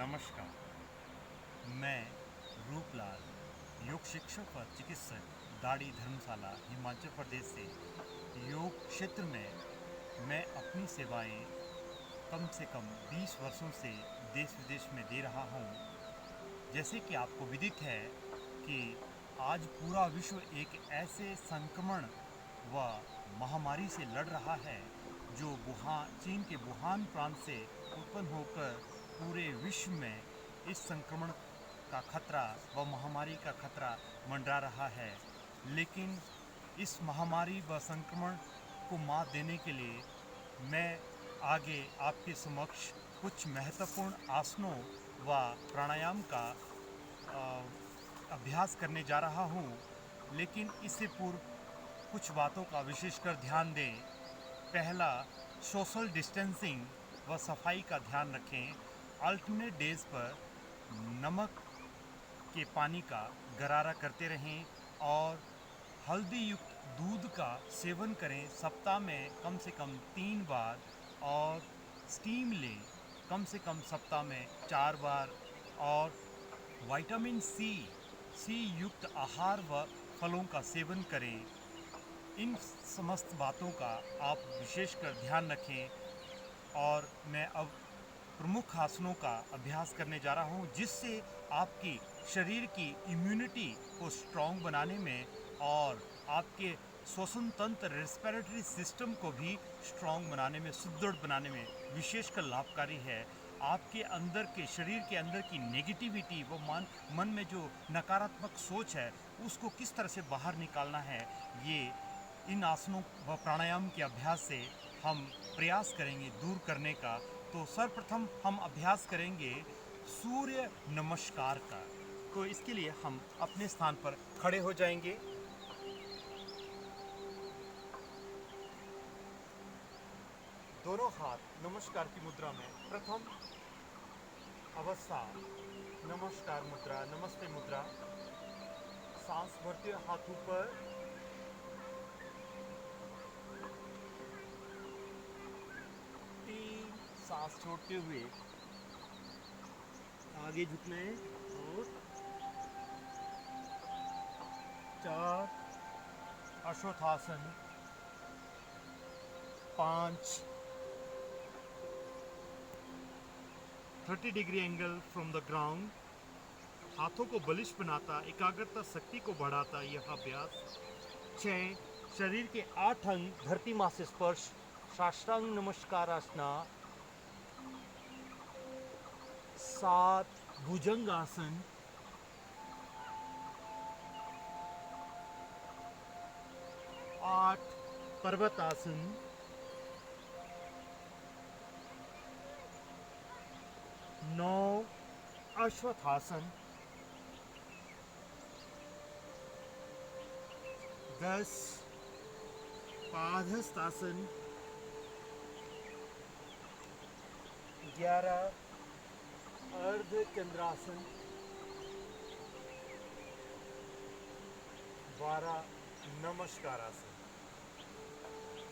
नमस्कार, मैं रूपलाल, योग शिक्षक व चिकित्सक, दाढ़ी धर्मशाला, हिमाचल प्रदेश से योग क्षेत्र में मैं अपनी सेवाएं कम से कम 20 वर्षों से देश विदेश में दे रहा हूं। जैसे कि आपको विदित है कि आज पूरा विश्व एक ऐसे संक्रमण व महामारी से लड़ रहा है जो चीन के वुहान प्रांत से उत्पन्न होकर पूरे विश्व में इस संक्रमण का खतरा व महामारी का खतरा मंडरा रहा है। लेकिन इस महामारी व संक्रमण को मात देने के लिए मैं आगे आपके समक्ष कुछ महत्वपूर्ण आसनों व प्राणायाम का अभ्यास करने जा रहा हूँ। लेकिन इससे पूर्व कुछ बातों का विशेषकर ध्यान दें। पहला, सोशल डिस्टेंसिंग व सफाई का ध्यान रखें। अल्टरनेट डेज पर नमक के पानी का गरारा करते रहें और हल्दी युक्त दूध का सेवन करें सप्ताह में कम से कम 3 बार, और स्टीम लें कम से कम सप्ताह में 4 बार, और विटामिन सी युक्त आहार व फलों का सेवन करें। इन समस्त बातों का आप विशेषकर ध्यान रखें। और मैं अब प्रमुख आसनों का अभ्यास करने जा रहा हूँ, जिससे आपकी शरीर की इम्यूनिटी को स्ट्रॉन्ग बनाने में और आपके श्वसन तंत्र रेस्पिरेटरी सिस्टम को भी स्ट्रॉन्ग बनाने में, सुदृढ़ बनाने में विशेषकर लाभकारी है। आपके अंदर के शरीर के अंदर की नेगेटिविटी व मन में जो नकारात्मक सोच है उसको किस तरह से बाहर निकालना है, ये इन आसनों व प्राणायाम के अभ्यास से हम प्रयास करेंगे दूर करने का। तो सर्वप्रथम हम अभ्यास करेंगे सूर्य नमस्कार का। तो इसके लिए हम अपने स्थान पर खड़े हो जाएंगे। दोनों हाथ नमस्कार की मुद्रा में। प्रथम अवस्था नमस्कार मुद्रा, नमस्ते मुद्रा। सांस भरते हुए हाथ ऊपर, सांस छोड़ते हुए आगे झुकना है, और 4 अश्वत्थासन, 5 30 degree angle from the ground. हाथों को बलिष्ठ बनाता, एकाग्रता शक्ति को बढ़ाता यह अभ्यास। 6 शरीर के 8 अंग धरती माँ से स्पर्श, साष्टांग नमस्कार आसना। 7 भुजंग आसन। 8 पर्वत आसन। 9 अश्वत्थासन। 10 पादहस्तासन। 11 अर्ध चंद्रासन। 12 नमस्कार आसन।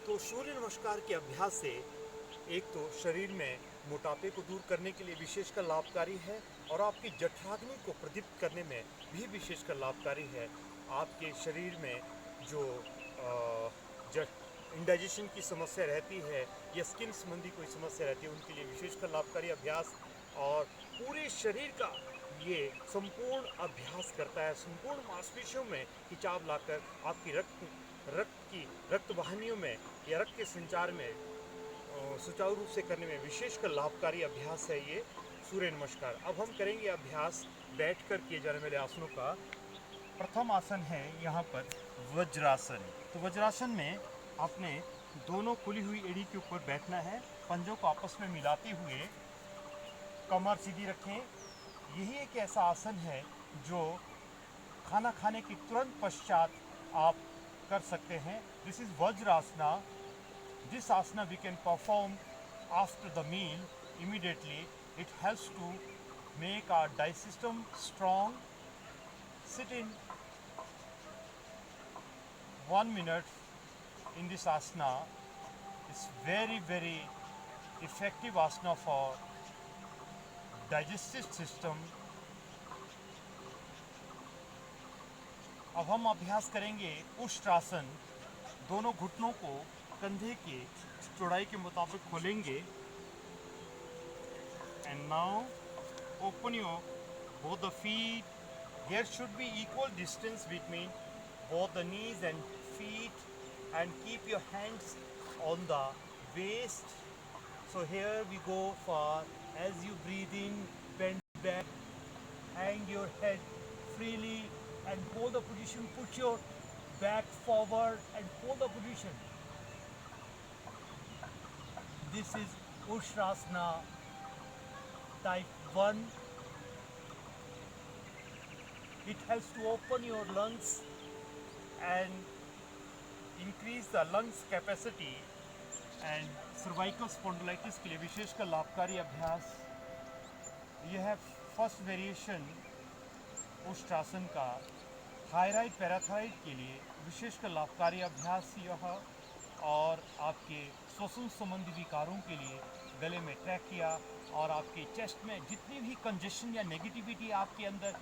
तो सूर्य नमस्कार के अभ्यास से एक तो शरीर में मोटापे को दूर करने के लिए विशेषकर लाभकारी है, और आपकी जठराग्नि को प्रदीप्त करने में भी विशेषकर लाभकारी है। आपके शरीर में जो इंडाइजेशन की समस्या रहती है या स्किन संबंधी कोई समस्या रहती है, उनके लिए विशेषकर लाभकारी अभ्यास, और पूरे शरीर का ये संपूर्ण अभ्यास करता है। संपूर्ण मांसपेशियों में खिंचाव लाकर आपकी रक्त वाहिनियों में या रक्त के संचार में सुचारू रूप से करने में विशेषकर लाभकारी अभ्यास है ये सूर्य नमस्कार। अब हम करेंगे अभ्यास बैठकर किए जाने वाले आसनों का। प्रथम आसन है यहाँ पर वज्रासन। तो वज्रासन में आपने दोनों खुली हुई एड़ी के ऊपर बैठना है, पंजों को आपस में मिलाते हुए कमर सीधी रखें। यही एक ऐसा आसन है जो खाना खाने के तुरंत पश्चात आप कर सकते हैं। This is Vajrasana. This asana we can perform after the meal immediately. It helps to make our digestive system strong. Sit in 1 minute in this asana. It's very effective asana for digestive system. अब हम अभ्यास करेंगे उष्ट्रासन। दोनों घुटनों को कंधे के चौड़ाई के मुताबिक खोलेंगे। And now open your both the feet. There should be equal distance between both the knees and feet, and keep your hands on the waist. So here we go for, as you breathe in, bend back, hang your head freely and hold the position. Put your back forward and hold the position. This is Ustrasana type 1. It helps to open your lungs and increase the lungs capacity, and cervical spondylitis के लिए विशेषकर लाभकारी अभ्यास यह है। First variation Ushtrasana का thyroid parathyroid के लिए विशेषकर लाभकारी अभ्यास यह, और आपके श्वसन संबंधी विकारों के लिए गले में ट्रैकिया और आपके चेस्ट में जितनी भी कंजेशन या नेगेटिविटी आपके अंदर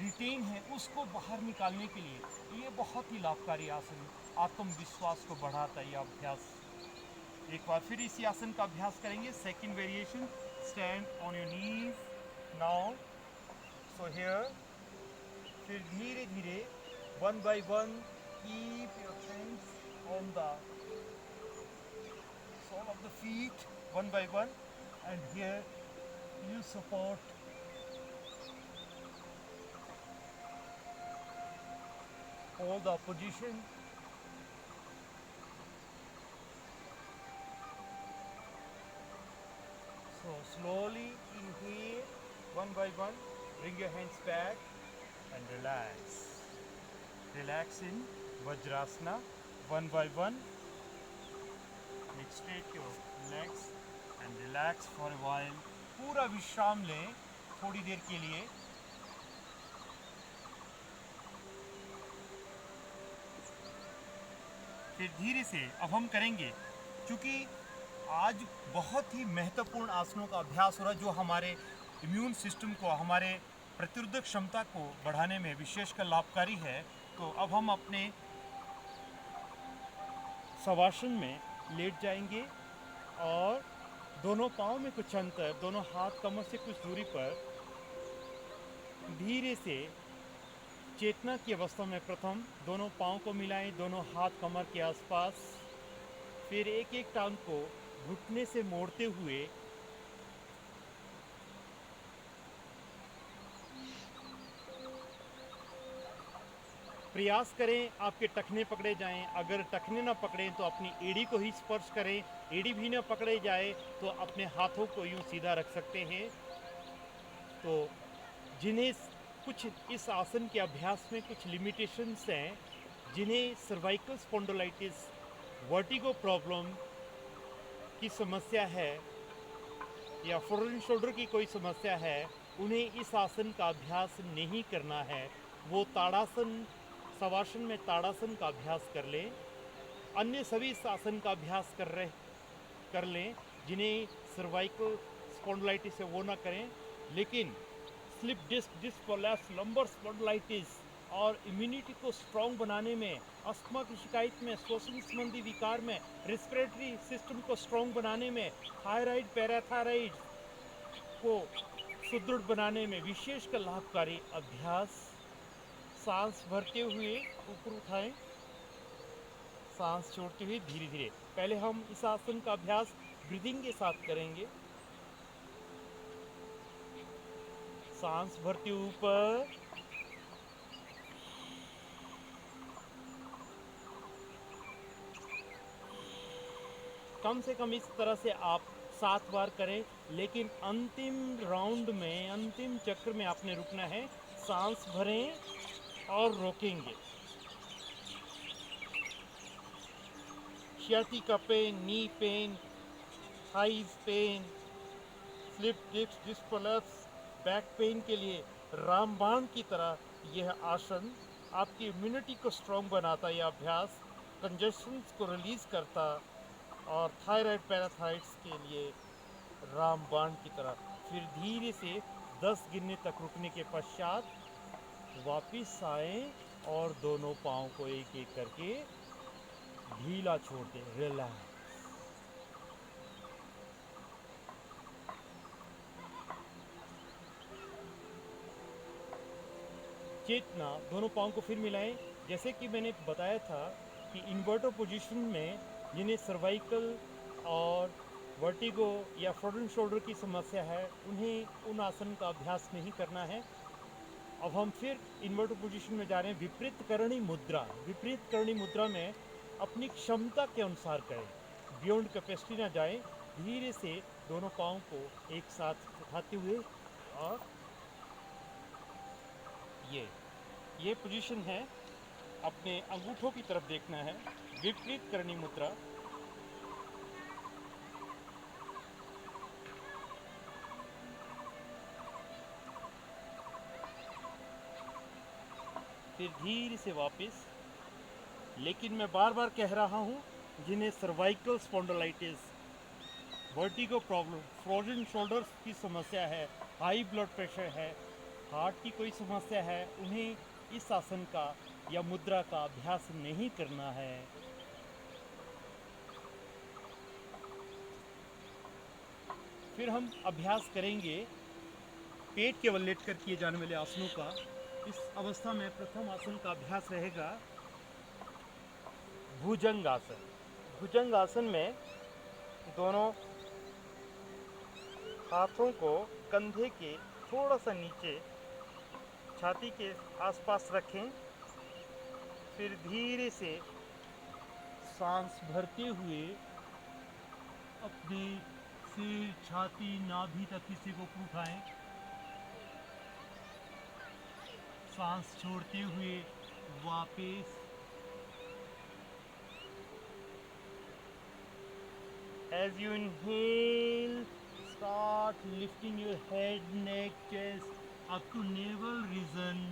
रिटेन है उसको बाहर निकालने के लिए ये बहुत ही लाभकारी आसन, आत्मविश्वास को बढ़ाता है यह अभ्यास। एक बार फिर इसी आसन का अभ्यास करेंगे। Second variation, stand on your knees now. So here, फिर धीरे धीरे one by one keep your hands on the sole of the feet one by one, and here you support hold the position. So slowly inhale one by one, bring your hands back and relax. Relax in Vajrasana one by one. Straight your legs and relax for a while. पूरा विश्राम लें थोड़ी देर के लिए। फिर धीरे से अब हम करेंगे, क्योंकि आज बहुत ही महत्वपूर्ण आसनों का अभ्यास हो रहा है जो हमारे इम्यून सिस्टम को, हमारे प्रतिरोधक क्षमता को बढ़ाने में विशेषकर लाभकारी है। तो अब हम अपने शवासन में लेट जाएंगे और दोनों पाँव में कुछ अंतर, दोनों हाथ कमर से कुछ दूरी पर धीरे से चेतना की अवस्था में प्रथम दोनों पाँव को मिलाएं, दोनों हाथ कमर के आसपास। फिर एक एक टांग को घुटने से मोड़ते हुए प्रयास करें आपके टखने पकड़े जाएं। अगर टखने ना पकड़ें तो अपनी एड़ी को ही स्पर्श करें। एड़ी भी ना पकड़े जाए तो अपने हाथों को यूं सीधा रख सकते हैं। तो जिन्हें कुछ इस आसन के अभ्यास में कुछ लिमिटेशंस हैं, जिन्हें सर्वाइकल स्पॉन्डिलाइटिस, वर्टिगो प्रॉब्लम की समस्या है या फुट एंड शोल्डर की कोई समस्या है, उन्हें इस आसन का अभ्यास नहीं करना है। वो ताड़ासन, शवासन में ताड़ासन का अभ्यास कर लें। अन्य सभी इस आसन का अभ्यास कर लें। जिन्हें सर्वाइकल स्पॉन्डिलाइटिस है वो ना करें, लेकिन slip disc, disc prolapse, lumbar spondylitis और इम्यूनिटी को स्ट्रॉन्ग बनाने में, अस्थमा की शिकायत में, श्वसन संबंधी विकार में, रेस्पिरेटरी सिस्टम को स्ट्रॉन्ग बनाने में, थायराइड पैराथायराइड को सुदृढ़ बनाने में विशेषकर लाभकारी अभ्यास। सांस भरते हुए ऊपर उठाएं, सांस छोड़ते हुए धीरे धीरे। पहले हम इस आसन का अभ्यास ब्रीदिंग के साथ करेंगे। सांस भरते ऊपर, कम से कम इस तरह से आप 7 बार करें, लेकिन अंतिम राउंड में, अंतिम चक्र में आपने रुकना है। सांस भरें और रोकेंगे। sciatica pain, knee pain, thighs pain, slip disc, disc prolapse, back pain के लिए रामबाण की तरह यह आसन आपकी इम्यूनिटी को स्ट्रॉन्ग बनाता। यह अभ्यास कंजेशंस को रिलीज़ करता और थायराइड पैराथाइड्स के लिए रामबाण की तरह। फिर धीरे से 10 गिनने तक रुकने के पश्चात वापिस आए और दोनों पाँव को एक एक करके ढीला छोड़ दें, रिलैक्स। चेतना, दोनों पाँव को फिर मिलाएं। जैसे कि मैंने बताया था कि इन्वर्टर पोजीशन में जिन्हें सर्वाइकल और वर्टिगो या फ्रोजन शोल्डर की समस्या है, उन्हें उन आसन का अभ्यास नहीं करना है। अब हम फिर इन्वर्टर पोजीशन में जा रहे हैं। विपरीत करणी मुद्रा। विपरीत करणी मुद्रा में अपनी क्षमता के अनुसार करें, बियॉन्ड कैपेसिटी ना जाएं। धीरे से दोनों पाँव को एक साथ उठाते हुए और ये पोजीशन है, अपने अंगूठों की तरफ देखना है। विपरीत करणी मुद्रा। फिर धीरे से वापस। लेकिन मैं बार बार कह रहा हूँ, जिन्हें cervical spondylitis, vertigo problem, frozen shoulders की समस्या है, हाई ब्लड प्रेशर है, हार्ट की कोई समस्या है, उन्हें इस आसन का या मुद्रा का अभ्यास नहीं करना है। फिर हम अभ्यास करेंगे पेट के बल लेटकर किए जाने वाले आसनों का। इस अवस्था में प्रथम आसन का अभ्यास रहेगा भुजंग आसन। भुजंग आसन में दोनों हाथों को कंधे के थोड़ा सा नीचे छाती के आसपास रखें। फिर धीरे से सांस भरते हुए अपने सिर, छाती, नाभि तक किसी को उठाएं। सांस छोड़ते हुए वापस। As you inhale, start lifting your head, neck, chest up to navel region.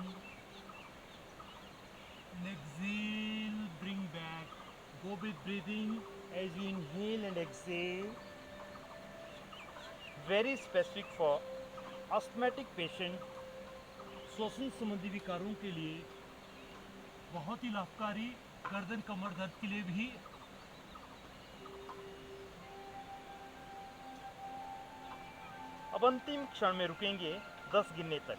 And exhale, bring back. Go with breathing as you inhale and exhale. Very specific for asthmatic patient. श्वसन संबंधी विकारों के लिए बहुत ही लाभकारी, गर्दन कमर दर्द के लिए भी। अब अंतिम क्षण में रुकेंगे 10 गिनने तक।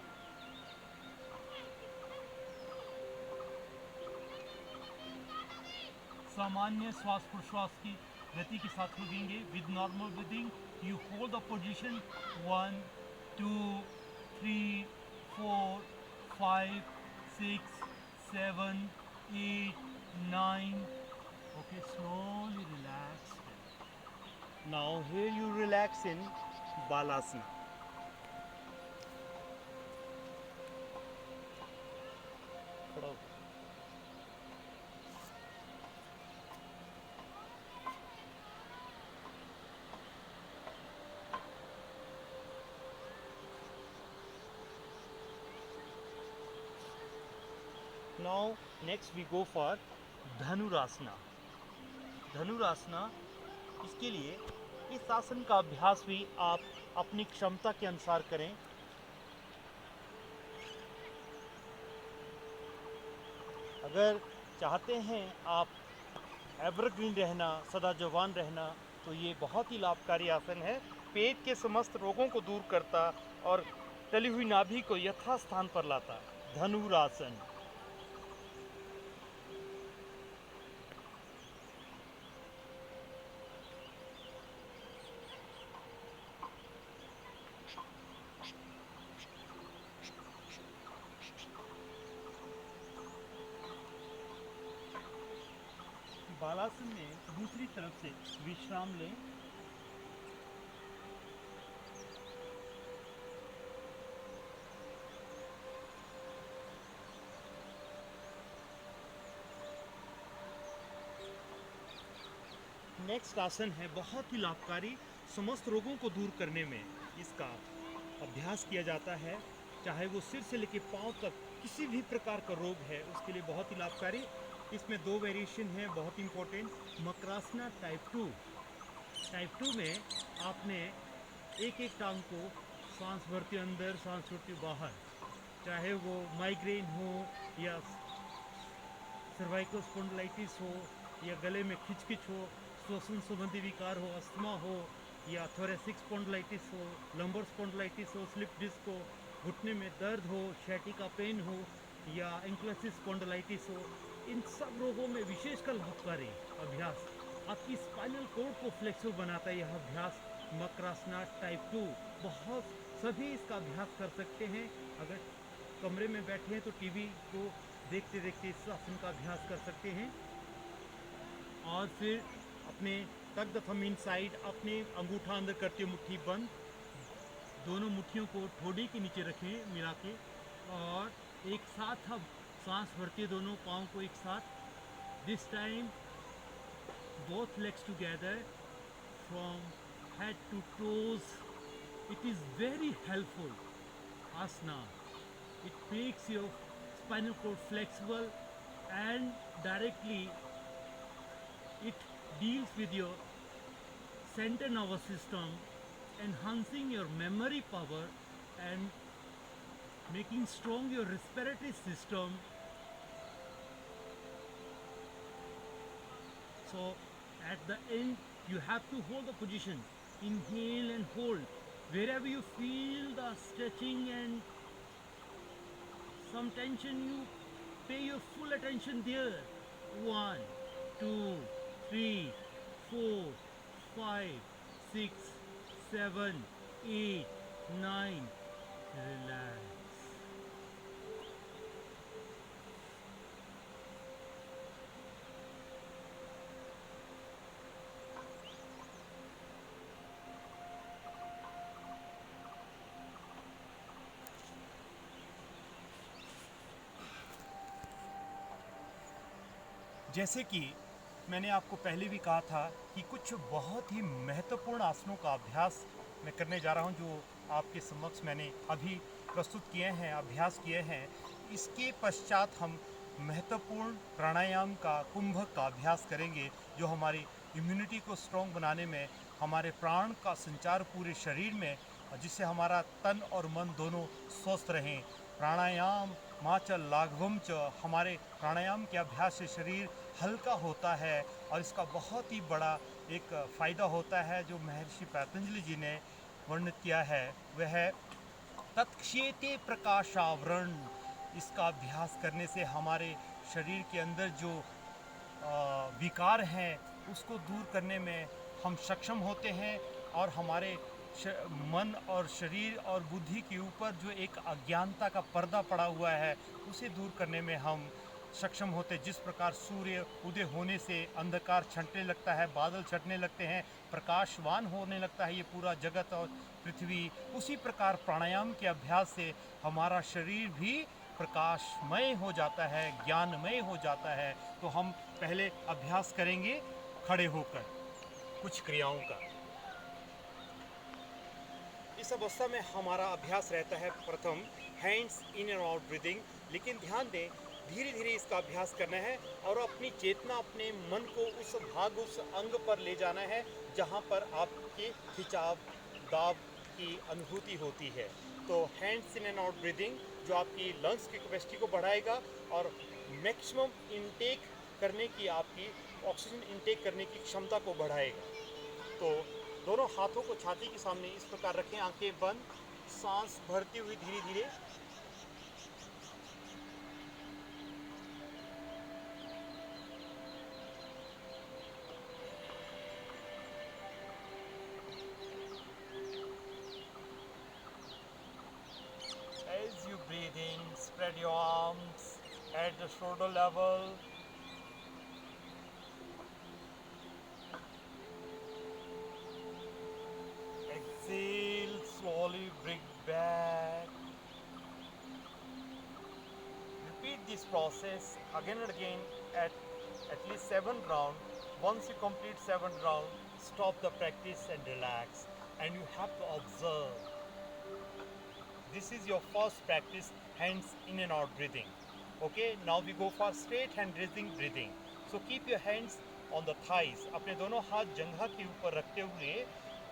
सामान्य श्वास प्रश्वास की गति के साथ रुकेंगे। With normal breathing you hold the position 1 2 3 4 5 6 7 8 9। Okay, slowly relax. Now here you relax in Balasana. खड़ा हो। Now next we go for Dhanurasana. Dhanurasana, इसके लिए इस आसन का अभ्यास भी आप अपनी क्षमता के अनुसार करें। अगर चाहते हैं आप एवरग्रीन रहना, सदा जवान रहना, तो ये बहुत ही लाभकारी आसन है। पेट के समस्त रोगों को दूर करता और टली हुई नाभि को यथास्थान पर लाता। धनुरासन। बालासन में दूसरी तरफ से विश्राम लें। नेक्स्ट आसन है बहुत ही लाभकारी, समस्त रोगों को दूर करने में इसका अभ्यास किया जाता है। चाहे वो सिर से लेकर पांव तक किसी भी प्रकार का रोग है, उसके लिए बहुत ही लाभकारी। इसमें 2 वेरिएशन हैं बहुत इंपॉर्टेंट। मकरासना टाइप 2। टाइप 2 में आपने एक एक टांग को सांस भरते अंदर सांस छोड़ते बाहर, चाहे वो माइग्रेन हो या सर्वाइकल स्पॉन्डिलाइटिस हो या गले में खिचखिच हो, श्वसन संबंधी विकार हो, अस्थमा हो या थोरेसिक स्पॉन्डिलाइटिस हो, लंबर स्पॉन्डिलाइटिस हो, स्लिप डिस्क हो, घुटने में दर्द हो, शैटिका पेन हो या एंक्लोसिस स्पॉन्डिलाइटिस हो, इन सब रोगों में विशेषकर लाभकारी अभ्यास आपकी स्पाइनल कोड को फ्लेक्सिबल बनाता है। यह अभ्यास मकरासना टाइप 2 बहुत सभी इसका अभ्यास कर सकते हैं। अगर कमरे में बैठे हैं तो टीवी को देखते देखते इस आसन का अभ्यास कर सकते हैं। और फिर अपने टक द थंब इनसाइड, अपने अंगूठा अंदर करते मुट्ठी बंद, दोनों मुट्ठियों को ठोड़ी के नीचे रखें मिला के, और एक साथ हम सांस भरते दोनों पाँव को एक साथ। This time both legs together from head to toes. It is very helpful asana. It makes your spinal cord flexible and directly it deals with your central nervous system, enhancing your memory power and making strong your respiratory system. So at the end you have to hold the position, inhale and hold. Wherever you feel the stretching and some tension, you pay your full attention there. 1, 2, 3, 4, 5, 6, 7, 8, 9. Relax. जैसे कि मैंने आपको पहले भी कहा था कि कुछ बहुत ही महत्वपूर्ण आसनों का अभ्यास मैं करने जा रहा हूं, जो आपके समक्ष मैंने अभी प्रस्तुत किए हैं, अभ्यास किए हैं। इसके पश्चात हम महत्वपूर्ण प्राणायाम का, कुंभक का अभ्यास करेंगे, जो हमारी इम्यूनिटी को स्ट्रॉन्ग बनाने में, हमारे प्राण का संचार पूरे शरीर में, जिससे हमारा तन और मन दोनों स्वस्थ रहें। प्राणायाम माचल लाघवम च, हमारे प्राणायाम के अभ्यास से शरीर हल्का होता है और इसका बहुत ही बड़ा एक फ़ायदा होता है, जो महर्षि पतंजलि जी ने वर्णित किया है। वह है तत्क्षेते प्रकाशावरण। इसका अभ्यास करने से हमारे शरीर के अंदर जो विकार हैं उसको दूर करने में हम सक्षम होते हैं, और हमारे मन और शरीर और बुद्धि के ऊपर जो एक अज्ञानता का पर्दा पड़ा हुआ है उसे दूर करने में हम सक्षम होते। जिस प्रकार सूर्य उदय होने से अंधकार छंटने लगता है, बादल छटने लगते हैं, प्रकाशवान होने लगता है ये पूरा जगत और पृथ्वी, उसी प्रकार प्राणायाम के अभ्यास से हमारा शरीर भी प्रकाशमय हो जाता है, ज्ञानमय हो जाता है। तो हम पहले अभ्यास करेंगे खड़े होकर कुछ क्रियाओं का। इस अवस्था में हमारा अभ्यास रहता है प्रथम hands in and out breathing, लेकिन ध्यान दें धीरे धीरे इसका अभ्यास करना है और अपनी चेतना, अपने मन को उस भाग, उस अंग पर ले जाना है जहाँ पर आपके खिंचाव, दाब की अनुभूति होती है। तो hands in and out breathing जो आपकी लंग्स की कैपेसिटी को बढ़ाएगा और मैक्सिमम इनटेक करने की, आपकी ऑक्सीजन इनटेक करने की क्षमता को बढ़ाएगा। तो दोनों हाथों को छाती के सामने इस प्रकार रखें, आंखें बंद, सांस भरती हुई धीरे धीरे। As you breathe in, spread your arms at the shoulder level. Exhale, slowly bring back. Repeat this process again and again at least 7 rounds. Once you complete 7 rounds, stop the practice and relax. And you have to observe. This is your first practice, hands in and out breathing. Okay, now we go for straight hand raising breathing. So keep your hands on the thighs. अपने दोनों हाथ जंघा के ऊपर रखते हुए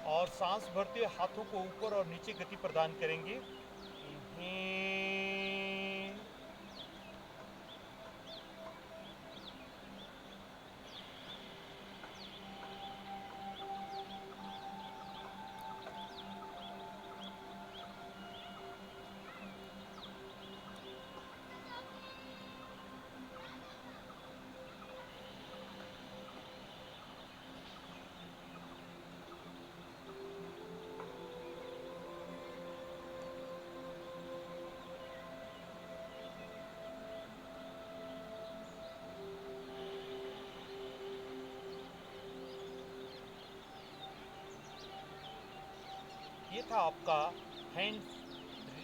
और सांस भरते हुए हाथों को ऊपर और नीचे गति प्रदान करेंगे। इनहेल, ये था आपका hand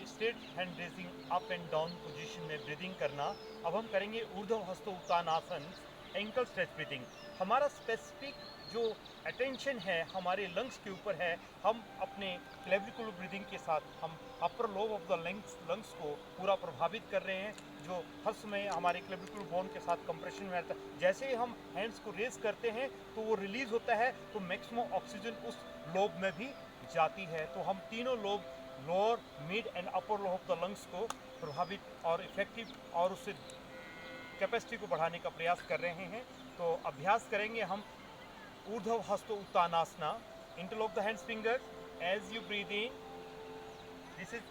straight hand raising up and down position में ब्रीदिंग करना। अब हम करेंगे ऊर्ध्व हस्त उत्तानासन, एंकल स्ट्रेच ब्रीदिंग। हमारा स्पेसिफिक जो अटेंशन है हमारे लंग्स के ऊपर है। हम अपने क्लेविकुलर ब्रीदिंग के साथ हम upper lobe of the lungs को पूरा प्रभावित कर रहे हैं, जो हर समय हमारे क्लेविकुलर बोन के साथ कंप्रेशन में रहता है। जैसे ही हम हैंड्स को रेज करते हैं तो वो रिलीज होता है, तो मैक्सिमम ऑक्सीजन उस लोब में भी जाती है। तो हम तीनों lobe, lower, mid and upper lobe of the lungs को प्रभावित और इफेक्टिव और उससे कैपेसिटी को बढ़ाने का प्रयास कर रहे हैं। तो अभ्यास करेंगे हम Urdhva Hasta Uttanasana. Interlock the hands fingers as you breathe in. This is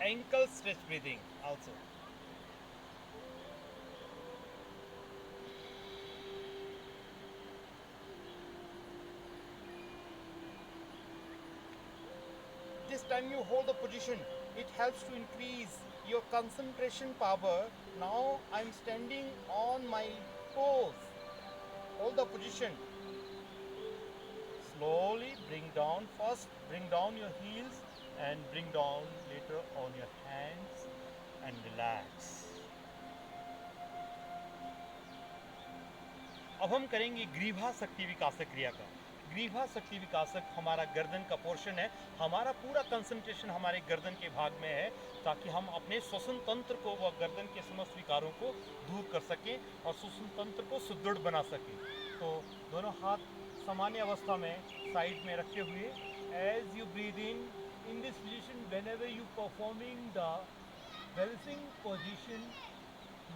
ankle stretch breathing also. This time you hold the position, it helps to increase your concentration power. Now I'm standing on my toes. Hold the position. Slowly bring down, first bring down your heels and bring down later on your hands and relax. अब हम करेंगे ग्रीवा शक्ति विकासक क्रिया का। ग्रीवा शक्ति विकासक हमारा गर्दन का पोर्शन है। हमारा पूरा कंसंट्रेशन हमारे गर्दन के भाग में है, ताकि हम अपने श्वसन तंत्र को व गर्दन के समस्त विकारों को दूर कर सकें और श्वसन तंत्र को सुदृढ़ बना सकें। तो दोनों हाथ सामान्य अवस्था में साइड में रखे हुए, as you breathe in this position, whenever you performing the balancing position,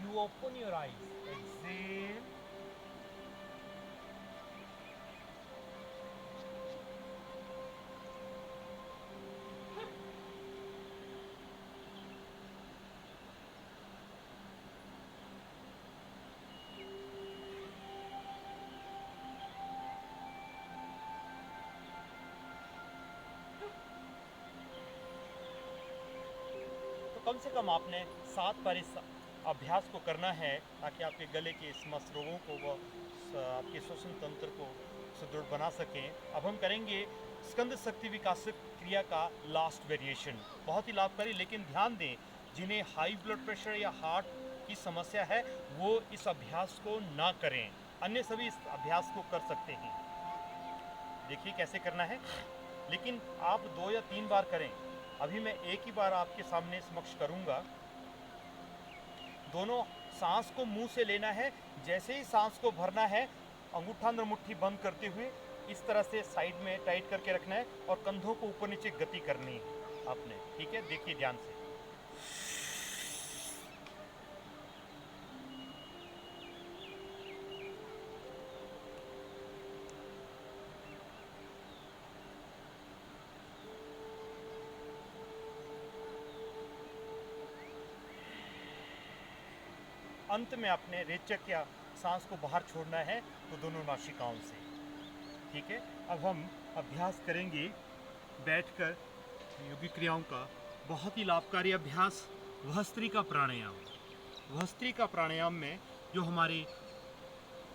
you open your eyes, exhale. कम से कम आपने 7 बार इस अभ्यास को करना है, ताकि आपके गले के समस्त रोगों को व आपके श्वसन तंत्र को सुदृढ़ बना सकें। अब हम करेंगे स्कंद शक्ति विकासक क्रिया का लास्ट वेरिएशन। बहुत ही लाभकारी, लेकिन ध्यान दें, जिन्हें हाई ब्लड प्रेशर या हार्ट की समस्या है वो इस अभ्यास को ना करें, अन्य सभी इस अभ्यास को कर सकते हैं। देखिए कैसे करना है, लेकिन आप 2 या 3 बार करें। अभी मैं एक ही बार आपके सामने समक्ष करूंगा। दोनों सांस को मुंह से लेना है। जैसे ही सांस को भरना है, अंगूठा अंदर मुट्ठी बंद करते हुए इस तरह से साइड में टाइट करके रखना है और कंधों को ऊपर नीचे गति करनी है आपने। ठीक है, देखिए ध्यान से। अंत में अपने रेचक या सांस को बाहर छोड़ना है, तो दोनों नासिकाओं से। ठीक है, अब हम अभ्यास करेंगे बैठकर योगिक क्रियाओं का। बहुत ही लाभकारी अभ्यास भस्त्रिका प्राणायाम। भस्त्रिका प्राणायाम में जो हमारे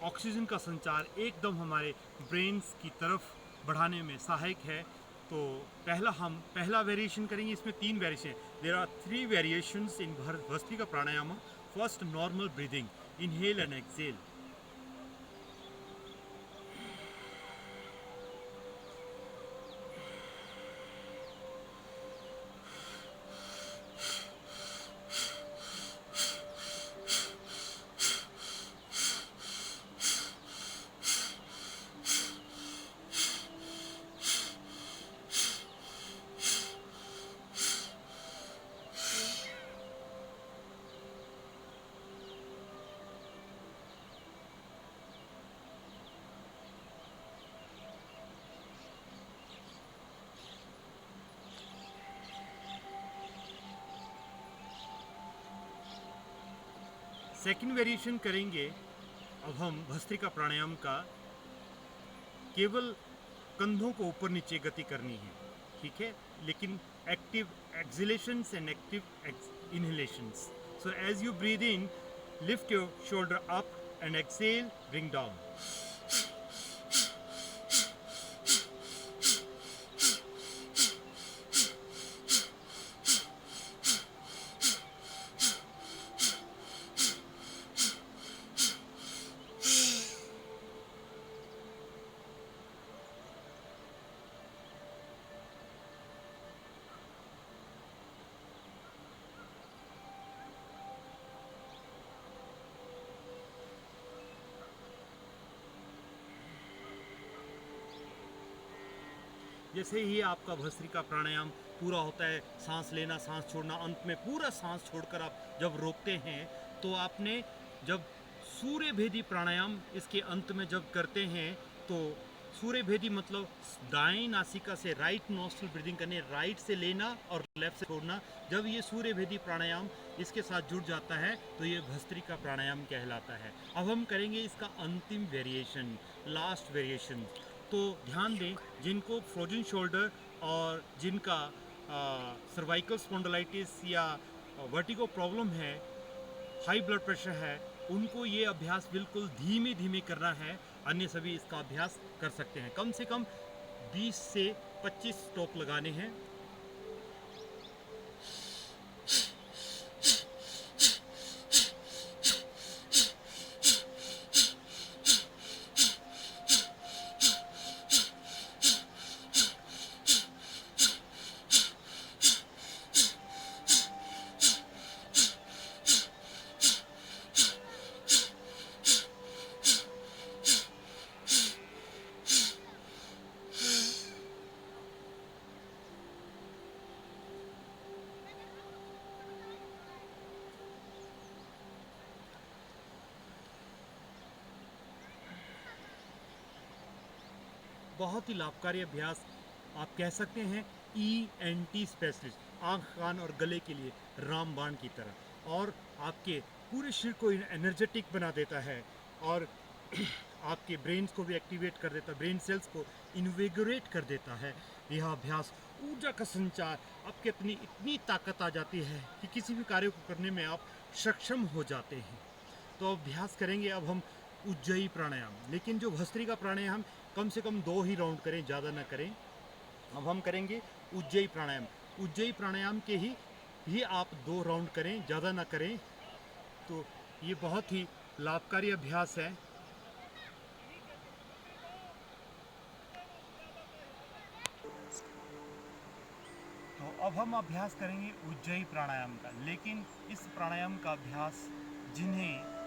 ऑक्सीजन का संचार एकदम हमारे ब्रेन्स की तरफ बढ़ाने में सहायक है। तो पहला वेरिएशन करेंगे। इसमें 3 variation, there are 3 variations in bhastrika pranayama. First, normal breathing, inhale and exhale. Second variation करेंगे अब हम भस्त्रिका प्राणायाम का, केवल कंधों को ऊपर नीचे गति करनी है, ठीक है, लेकिन active exhalations and active inhalations. So as you breathe in, lift your shoulder up and exhale, bring down. जैसे ही आपका भस्त्रिका प्राणायाम पूरा होता है, सांस लेना सांस छोड़ना, अंत में पूरा सांस छोड़कर आप जब रोकते हैं, तो आपने जब सूर्य भेदी प्राणायाम इसके अंत में जब करते हैं, तो सूर्य भेदी मतलब दाएं नासिका से राइट नॉस्ट्रिल ब्रीदिंग करने, राइट से लेना और लेफ्ट से छोड़ना. जब ये सूर्य भेदी प्राणायाम इसके साथ जुड़ जाता है तो ये भस्त्रिका प्राणायाम कहलाता है. अब हम करेंगे इसका अंतिम वेरिएशन, लास्ट वेरिएशन. तो ध्यान दें, जिनको फ्रोजन शोल्डर और जिनका सर्वाइकल स्पॉन्डिलाइटिस या वर्टिगो प्रॉब्लम है, हाई ब्लड प्रेशर है, उनको ये अभ्यास बिल्कुल धीमे धीमे करना है. अन्य सभी इसका अभ्यास कर सकते हैं. कम से कम 20 से 25 स्ट्रोक लगाने हैं. बहुत ही लाभकारी अभ्यास, आप कह सकते हैं ENT स्पेशलिस्ट, आँख कान और गले के लिए रामबाण की तरह, और आपके पूरे शरीर को एनर्जेटिक बना देता है और आपके ब्रेन्स को भी एक्टिवेट कर देता है, ब्रेन सेल्स को इन्विगोरेट कर देता है. यह अभ्यास ऊर्जा का संचार, आपके इतनी ताकत आ जाती है कि किसी भी कार्य को करने में आप सक्षम हो जाते हैं. तो अभ्यास करेंगे अब हम उज्जयी प्राणायाम, लेकिन जो भस्त्रिका प्राणायाम कम से कम 2 ही राउंड करें, ज़्यादा ना करें. अब हम करेंगे उज्जयी प्राणायाम. उज्जयी प्राणायाम के ही आप 2 राउंड करें, ज़्यादा ना करें. तो ये बहुत ही लाभकारी अभ्यास है. तो अब हम अभ्यास करेंगे उज्जयी प्राणायाम का, लेकिन इस प्राणायाम का अभ्यास जिन्हें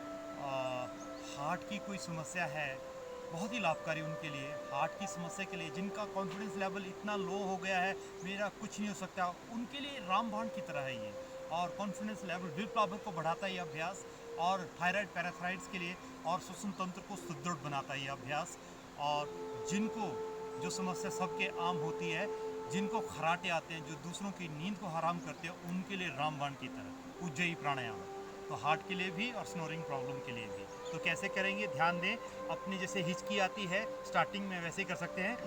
हार्ट की कोई समस्या है, बहुत ही लाभकारी उनके लिए. हार्ट की समस्या के लिए, जिनका कॉन्फिडेंस लेवल इतना लो हो गया है, मेरा कुछ नहीं हो सकता, उनके लिए रामबाण की तरह है ये. और कॉन्फिडेंस लेवल, विल पावर को बढ़ाता है ये अभ्यास. और थायराइड पैराथाइड्स के लिए और श्वसन तंत्र को सुदृढ़ बनाता है ये अभ्यास. और जिनको जो समस्या सबके आम होती है, जिनको खराटे आते हैं, जो दूसरों की नींद को हराम करते हैं, उनके लिए रामबाण की तरह उज्जयी प्राणायाम. तो हार्ट के लिए भी और स्नोरिंग प्रॉब्लम के लिए भी. तो कैसे करेंगे, ध्यान दें. अपनी जैसे हिचकी आती है स्टार्टिंग में, वैसे ही कर सकते हैं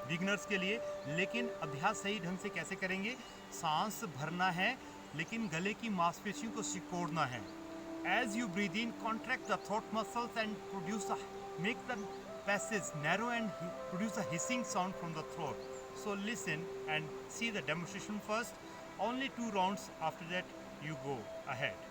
बिगनर्स के लिए. लेकिन अभ्यास सही ढंग से कैसे करेंगे, सांस भरना है लेकिन गले की मांसपेशियों को सिकोड़ना है. As you breathe in, contract the throat muscles and produce make the passage narrow and produce a hissing sound from the throat. So listen and see the demonstration first. Only 2 rounds, after that you go ahead.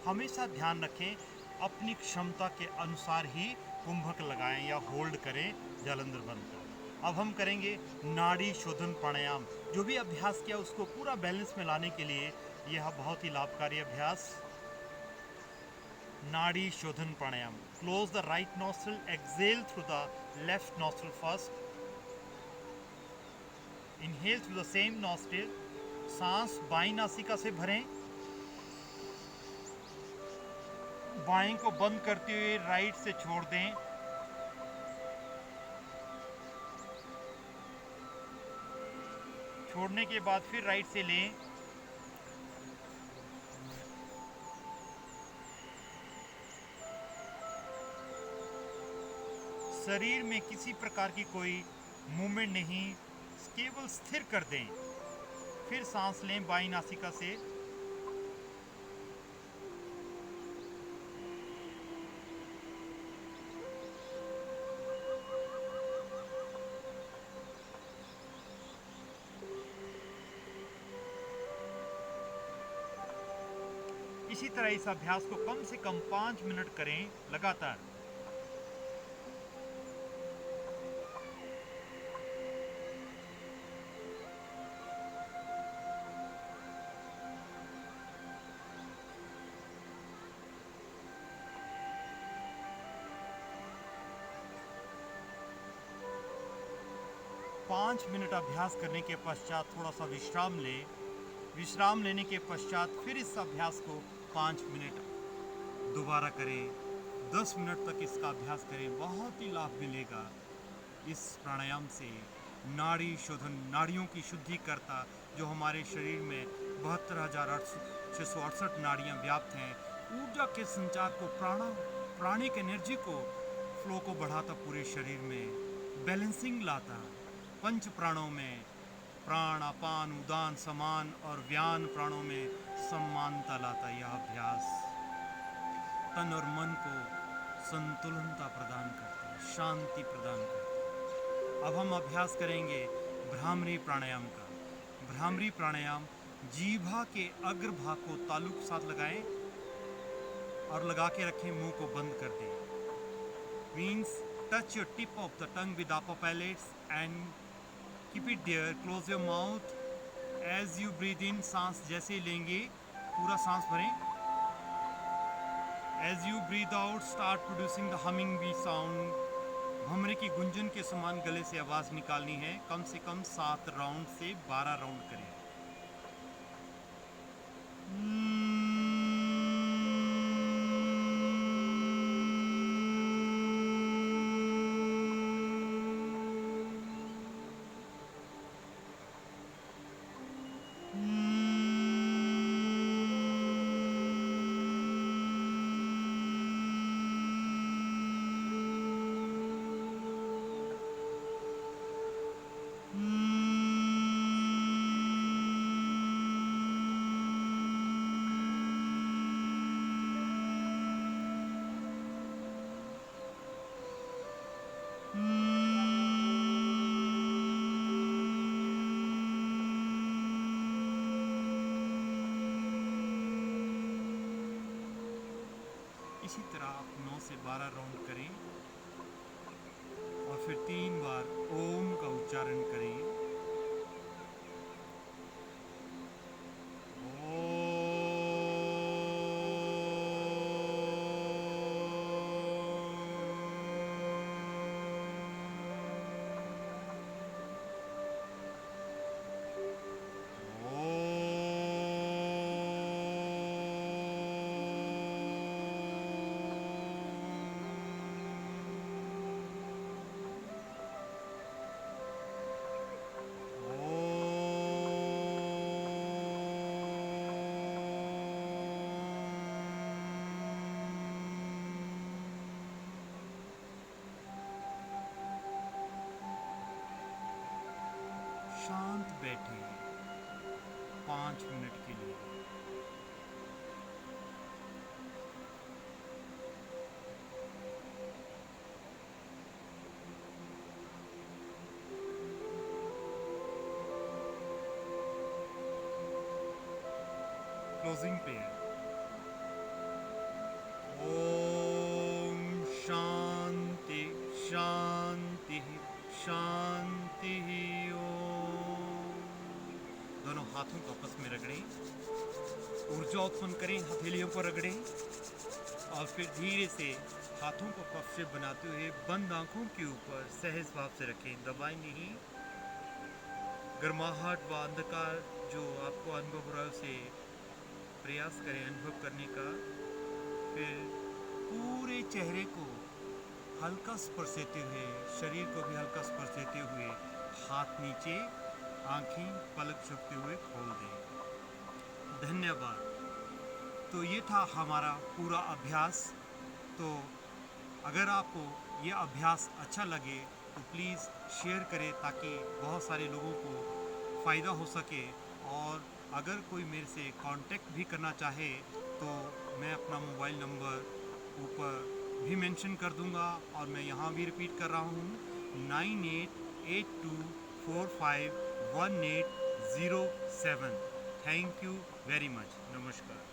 हमेशा ध्यान रखें, अपनी क्षमता के अनुसार ही कुंभक लगाएं या hold करें, जलंधर बंद करें. अब हम करेंगे नाड़ी शोधन प्राणायाम। जो भी अभ्यास किया उसको पूरा बैलेंस में लाने के लिए यह बहुत ही लाभकारी अभ्यास Nadi Shodhan pranayama. Close the right nostril, exhale through the left nostril first, inhale through the same nostril. सांस बाईं नासिका से भरें, बाएं को बंद करते हुए राइट से छोड़ दें। छोड़ने के बाद फिर राइट से लें। शरीर में किसी प्रकार की कोई मूवमेंट नहीं, केवल स्थिर कर दें। फिर सांस लें बाईं नासिका से। इसी तरह इस अभ्यास को कम से कम 5 मिनट करें लगातार। पाँच मिनट अभ्यास करने के पश्चात थोड़ा सा विश्राम लें। विश्राम लेने के पश्चात फिर इस अभ्यास को 5 मिनट दोबारा करें। 10 मिनट तक इसका अभ्यास करें, बहुत ही लाभ मिलेगा इस प्राणायाम से। नाड़ी शोधन, नाड़ियों की शुद्धि करता, जो हमारे शरीर में 72,668 नाड़ियाँ व्याप्त हैं, ऊर्जा के संचार को, प्राणिक एनर्जी को, फ्लो को बढ़ाता, पूरे शरीर में बैलेंसिंग लाता। पंच प्राणों में प्राण, अपान, उदान, समान और व्यान प्राणों में समानता लाता यह अभ्यास तन और मन को संतुलनता प्रदान करता है, शांति प्रदान करता है। अब हम अभ्यास करेंगे भ्रामरी प्राणायाम का। भ्रामरी प्राणायाम, जीभा के अग्रभाग को तालु के साथ लगाएं और लगा के रखें, मुंह को बंद कर दें। Means touch your tip of the tongue with upper palates and keep it there. Close your mouth as you breathe in. सांस जैसे ही लेंगे पूरा सांस भरें। As you breathe out start producing the humming bee sound. भमरे की गुंजन के समान गले से आवाज निकालनी है। कम से कम 7 राउंड से 12 राउंड करें। इसी तरह आप 9 से 12 राउंड करें और फिर 3 बार ओम का उच्चारण करें। शांत बैठे 5 मिनट के लिए। Closing prayer. ओम शांति शांति शांति ओम। दोनों हाथों को आपस में रगड़ें, ऊर्जा उत्पन्न करें, हथेलियों को रगड़ें और फिर धीरे से हाथों को कफ से बनाते हुए बंद आंखों के ऊपर सहज भाव से रखें, दबाएं नहीं। गर्माहट व अंधकार जो आपको अनुभव हो रहा है उसे प्रयास करें अनुभव करने का। फिर पूरे चेहरे को हल्का स्पर्श देते हुए, शरीर को भी हल्का स्पर्श देते हुए हाथ नीचे, आंखें पलक झपकते हुए खोल दें। धन्यवाद। तो ये था हमारा पूरा अभ्यास। तो अगर आपको ये अभ्यास अच्छा लगे तो प्लीज़ शेयर करें ताकि बहुत सारे लोगों को फ़ायदा हो सके। और अगर कोई मेरे से कांटेक्ट भी करना चाहे तो मैं अपना मोबाइल नंबर ऊपर भी मेंशन कर दूंगा और मैं यहाँ भी रिपीट कर रहा हूँ 9882451807। Thank you very much. नमस्कार।